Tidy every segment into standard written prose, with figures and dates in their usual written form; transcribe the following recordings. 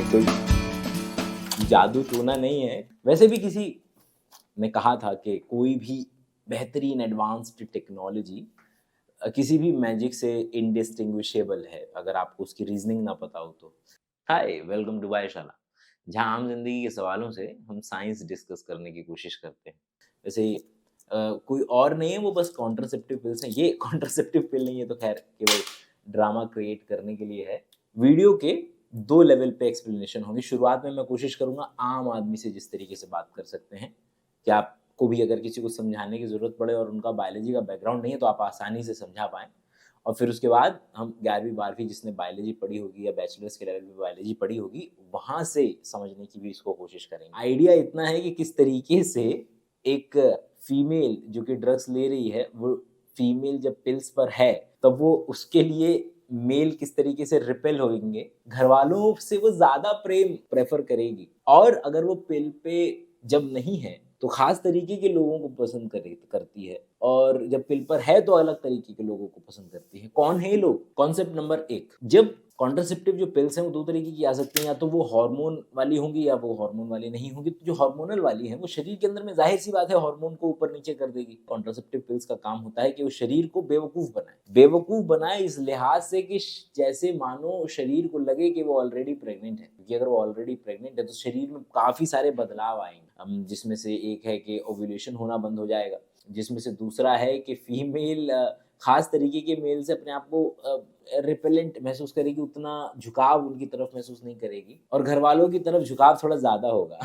कोई जादू टोना नहीं है। वैसे भी किसी ने कहा था कि कोई भी बेहतरीन एडवांस्ड टेक्नोलॉजी किसी भी मैजिक से इंडिस्टिंग्विशेबल है, अगर आपको उसकी रीजनिंग ना पता हो तो। हाय, वेलकम टू वायशाला, जहां आम जिंदगी के सवालों से हम साइंस डिस्कस करने की कोशिश करते हैं। वैसे ही कोई और नहीं है, वो बस कॉन्ट्रासेप्टिव पिल्स हैं। ये कॉन्ट्रासेप्टिव पिल नहीं है, तो खैर केवल ड्रामा क्रिएट करने के लिए है। वीडियो के 2 लेवल पे एक्सप्लेनेशन होगी। शुरुआत में मैं कोशिश करूंगा आम आदमी से जिस तरीके से बात कर सकते हैं, कि आपको भी अगर किसी को समझाने की ज़रूरत पड़े और उनका बायोलॉजी का बैकग्राउंड नहीं है तो आप आसानी से समझा पाएँ। और फिर उसके बाद हम 11वीं 12वीं जिसने बायोलॉजी पढ़ी होगी या बैचलर्स के लेवल पे बायोलॉजी पढ़ी होगी, वहाँ से समझने की भी इसको कोशिश करेंगे। आइडिया इतना है कि किस तरीके से एक फीमेल जो कि ड्रग्स ले रही है, वो फीमेल जब पिल्स पर है, तब वो उसके लिए मेल किस तरीके से रिपेल होंगे, घरवालों से वो ज़्यादा प्रेम प्रेफ़र करेगी, और अगर वो पिल पे जब नहीं है, तो ख़ास तरीके के लोगों को पसंद करती है, और जब पिल पर है, तो अलग तरीके के लोगों को पसंद करती है। कौन है ये लोग? कॉन्सेप्ट नंबर 1, जब कॉन्ट्रासेप्टिव जो पिल्स हैं, वो 2 तरीके की आ सकती हैं, या तो वो हार्मोन वाली होंगी या वो हार्मोन वाली नहीं होंगी। तो जो हार्मोनल वाली हैं, वो शरीर के अंदर में ज़ाहिर-सी बात है हार्मोन को ऊपर-नीचे कर देगी। कॉन्ट्रासेप्टिव पिल्स का काम होता है कि वो शरीर को बेवकूफ़ बनाए। बेवकूफ़ बनाए इस लिहाज से कि जैसे मानो शरीर को लगे कि वो ऑलरेडी प्रेग्नेंट है, क्योंकि अगर वो ऑलरेडी प्रेग्नेंट है, तो शरीर में काफ़ी सारे बदलाव आएँगे। जिसमें से एक है कि ओव्यूलेशन होना बंद हो जाएगा, जिसमें से दूसरा है कि फीमेल खास तरीके के मेल से अपने आप को रिपेलेंट महसूस करेगी, उतना झुकाव उनकी तरफ महसूस नहीं करेगी, और घर वालों की तरफ झुकाव थोड़ा ज़्यादा होगा।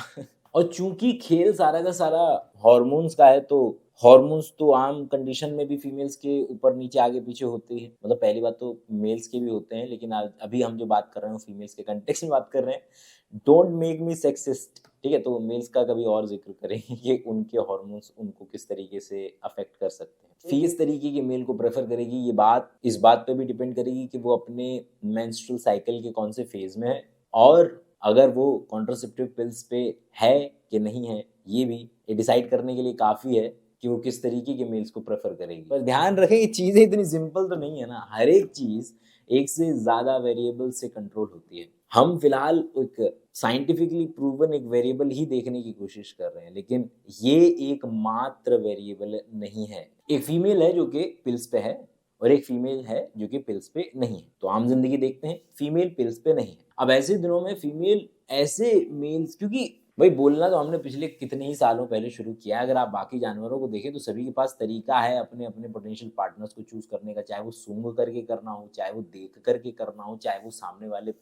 और चूंकि खेल सारा का सारा हॉर्मोन्स का है, तो हॉर्मोन्स तो आम कंडीशन में भी फीमेल्स के ऊपर नीचे आगे पीछे होते हैं। मतलब पहली बात तो मेल्स के भी होते हैं, लेकिन अभी हम जो बात कर रहे हैं फीमेल्स के कंटेक्स्ट में बात कर रहे हैं। डोंट मेक मी सेक्सिस्ट, ठीक है? तो मेल्स का कभी और जिक्र करेंगे कि उनके हॉर्मोन्स उनको किस तरीके से अफेक्ट कर सकते हैं। फीस तरीके के मेल को प्रेफर करेगी, ये बात इस बात पे भी डिपेंड करेगी कि वो अपने मेंस्ट्रुअल साइकिल के कौन से फेज में है, और अगर वो कॉन्ट्रासेप्टिव पिल्स पे है कि नहीं है, ये डिसाइड करने के लिए काफ़ी है कि वो किस तरीके के मेल्स को प्रेफर करेगी। पर ध्यान रखें, ये चीज़ें इतनी सिंपल तो नहीं है ना। हर एक चीज़ एक से ज़्यादा वेरिएबल से कंट्रोल होती है। हम फिलहाल एक साइंटिफिकली प्रूवन एक वेरिएबल ही देखने की कोशिश कर रहे हैं, लेकिन ये एक मात्र वेरिएबल नहीं है। एक फीमेल है जो कि पिल्स पे है, और एक फीमेल है जो कि पिल्स पे नहीं है। तो आम जिंदगी देखते हैं, फीमेल पिल्स पे नहीं है। अब ऐसे दिनों में फीमेल ऐसे मेल्स, क्योंकि भाई बोलना तो हमने पिछले कितने ही सालों पहले शुरू किया है। अगर आप बाकी जानवरों को देखें, तो सभी के पास तरीका है अपने अपने पोटेंशियल पार्टनर्स को चूज करने का, चाहे वो सूंघ करके करना हो, चाहे वो देख करके करना हो, चाहे वो सामने वाले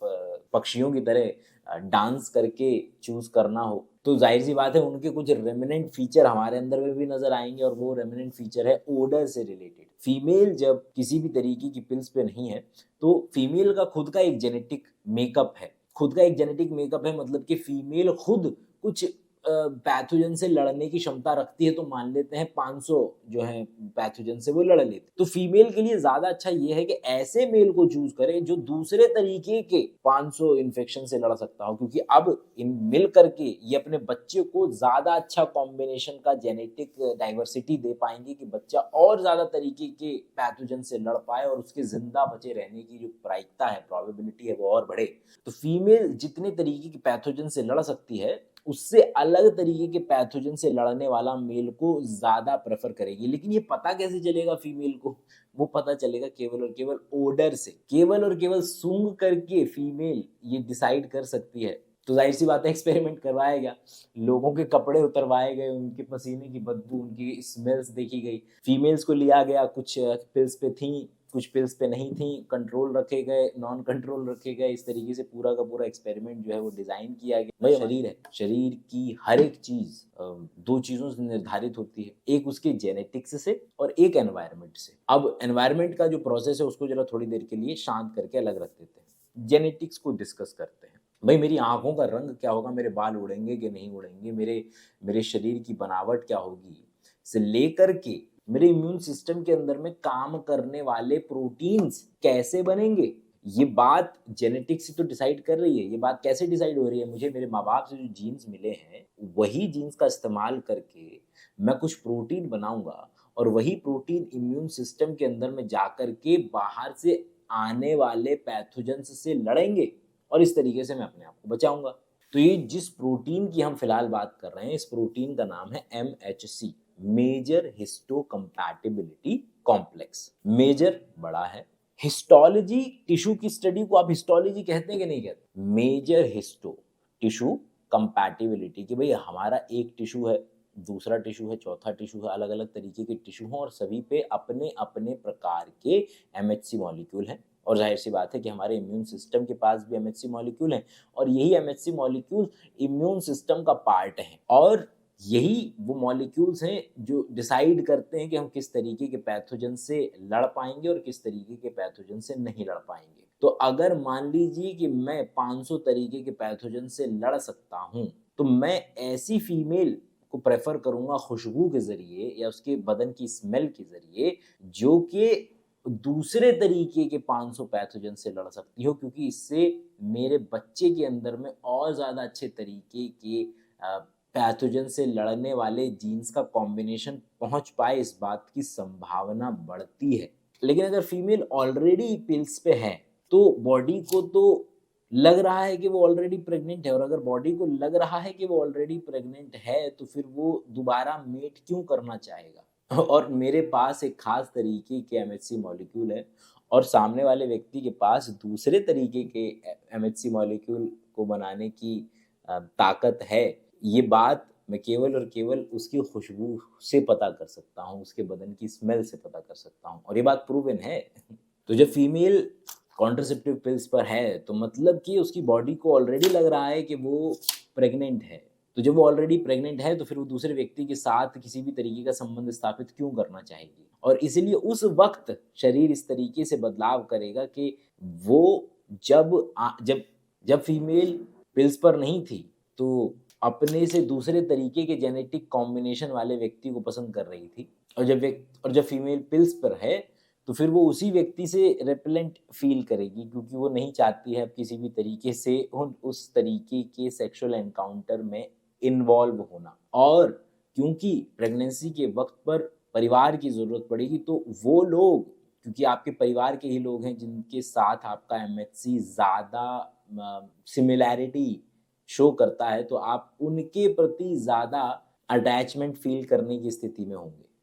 पक्षियों की तरह डांस करके चूज करना हो। तो जाहिर सी बात है, उनके कुछ रेमिनेंट फीचर हमारे अंदर में भी नजर आएंगे, और वो रेमिनेंट फीचर है ओडर से रिलेटेड। फीमेल जब किसी भी तरीके की पिल्स पे नहीं है, तो फीमेल का खुद का एक जेनेटिक मेकअप है। खुद का एक जेनेटिक मेकअप है, मतलब कि फीमेल खुद कुछ पैथोजन से लड़ने की क्षमता रखती है। तो मान लेते हैं 500 जो है पैथोजन से वो लड़ लेते। तो फीमेल के लिए ज्यादा अच्छा ये है कि ऐसे मेल को चूज करे जो दूसरे तरीके के 500 इन्फेक्शन से लड़ सकता हो, क्योंकि अब इन मिल करके ये अपने बच्चे को ज्यादा अच्छा कॉम्बिनेशन का जेनेटिक डाइवर्सिटी दे पाएंगे कि बच्चा और ज्यादा तरीके के पैथोजन से लड़ पाए, और उसके जिंदा बचे रहने की जो प्रायिकता है, प्रोबेबिलिटी है, वो और बढ़े। तो फीमेल जितने तरीके के पैथोजन से लड़ सकती है, उससे अलग तरीके के पैथोजन से लड़ने वाला मेल को ज्यादा प्रेफर करेगी। लेकिन ये पता कैसे चलेगा फीमेल को? वो पता चलेगा केवल और केवल ओडर से। केवल और केवल सूंघ करके फीमेल ये डिसाइड कर सकती है। तो जाहिर सी बात है, एक्सपेरिमेंट करवाया गया, लोगों के कपड़े उतरवाए गए, उनके पसीने की बदबू, उनकी स्मेल्स देखी गई। फीमेल्स को लिया गया, कुछ पिल्स पे थी, कुछ पिल्स पे नहीं थी, कंट्रोल रखे गए, नॉन कंट्रोल रखे गए। इस तरीके से पूरा का पूरा एक्सपेरिमेंट जो है वो डिजाइन किया गया। भाई शरीर है, शरीर की हर एक चीज 2 चीजों से निर्धारित होती है, एक उसके जेनेटिक्स से और एक एनवायरनमेंट से। अब एनवायरनमेंट का जो प्रोसेस है, उसको जरा थोड़ी देर के लिए शांत करके अलग रख देते हैं, जेनेटिक्स को डिस्कस करते हैं। भाई मेरी आंखों का रंग क्या होगा, मेरे बाल उड़ेंगे कि नहीं उड़ेंगे, मेरे मेरे शरीर की बनावट क्या होगी, से लेकर के मेरे इम्यून सिस्टम के अंदर में काम करने वाले प्रोटीन्स कैसे बनेंगे, ये बात जेनेटिक्स से तो डिसाइड कर रही है। ये बात कैसे डिसाइड हो रही है? मुझे मेरे माँ बाप से जो जीन्स मिले हैं, वही जीन्स का इस्तेमाल करके मैं कुछ प्रोटीन बनाऊंगा, और वही प्रोटीन इम्यून सिस्टम के अंदर में जाकर के बाहर से आने वाले पैथोजेंस से लड़ेंगे, और इस तरीके से मैं अपने आप को बचाऊंगा। तो ये जिस प्रोटीन की हम फिलहाल बात कर रहे हैं, इस प्रोटीन का नाम है MHC, major histocompatibility complex. Major बड़ा है, हिस्टोलॉजी टिश्यू की स्टडी को आप हिस्टोलॉजी कहते हैं कि नहीं कहते? मेजर हिस्टो टिश्यू कंपैटिबिलिटी, कि भाई हमारा एक टिश्यू है, दूसरा टिश्यू है, चौथा टिश्यू है, अलग अलग तरीके के टिश्यू हैं और सभी पे अपने अपने प्रकार के MHC मॉलिक्यूल हैं। और जाहिर सी बात है कि हमारे इम्यून सिस्टम के पास भी MHC मॉलिक्यूल हैं और यही MHC मॉलिक्यूल इम्यून सिस्टम का पार्ट हैं और यही वो मॉलिक्यूल्स हैं जो डिसाइड करते हैं कि हम किस तरीके के पैथोजन से लड़ पाएंगे और किस तरीके के पैथोजन से नहीं लड़ पाएंगे। तो अगर मान लीजिए कि मैं 500 तरीके के पैथोजन से लड़ सकता हूं, तो मैं ऐसी फीमेल को प्रेफर करूंगा खुशबू के जरिए या उसके बदन की स्मेल के जरिए जो कि दूसरे तरीके के 500 पैथोजन से लड़ सकती हो, क्योंकि इससे मेरे बच्चे के अंदर में और ज़्यादा अच्छे तरीके के पैथोजन से लड़ने वाले जीन्स का कॉम्बिनेशन पहुंच पाए, इस बात की संभावना बढ़ती है। लेकिन अगर फीमेल ऑलरेडी पिल्स पे है तो बॉडी को तो लग रहा है कि वो ऑलरेडी प्रेग्नेंट है, और अगर बॉडी को लग रहा है कि वो ऑलरेडी प्रेग्नेंट है तो फिर वो दोबारा मेट क्यों करना चाहेगा। और मेरे पास एक खास तरीके के MHC मॉलिक्यूल है और सामने वाले व्यक्ति के पास दूसरे तरीके के MHC मॉलिक्यूल को बनाने की ताकत है, ये बात मैं केवल और केवल उसकी खुशबू से पता कर सकता हूँ, उसके बदन की स्मेल से पता कर सकता हूँ और ये बात प्रूवन है। तो जब फीमेल कॉन्ट्रासेप्टिव पिल्स पर है तो मतलब कि उसकी बॉडी को ऑलरेडी लग रहा है कि वो प्रेग्नेंट है। तो जब वो ऑलरेडी प्रेग्नेंट है तो फिर वो दूसरे व्यक्ति के साथ किसी भी तरीके का संबंध स्थापित क्यों करना चाहेगी, और इसीलिए उस वक्त शरीर इस तरीके से बदलाव करेगा कि वो जब जब फीमेल पिल्स पर नहीं थी तो अपने से दूसरे तरीके के जेनेटिक कॉम्बिनेशन वाले व्यक्ति को पसंद कर रही थी, और जब फीमेल पिल्स पर है तो फिर वो उसी व्यक्ति से रेपेलेंट फील करेगी, क्योंकि वो नहीं चाहती है अब किसी भी तरीके से उस तरीके के सेक्सुअल एनकाउंटर में इन्वॉल्व होना। और क्योंकि प्रेगनेंसी के वक्त पर परिवार की ज़रूरत पड़ेगी तो वो लोग, क्योंकि आपके परिवार के ही लोग हैं जिनके साथ आपका MHC ज़्यादा सिमिलैरिटी शो करता है, तो आप उनके प्रति ज़्यादा अटैचमेंट फील करने की स्थिति में होंगे।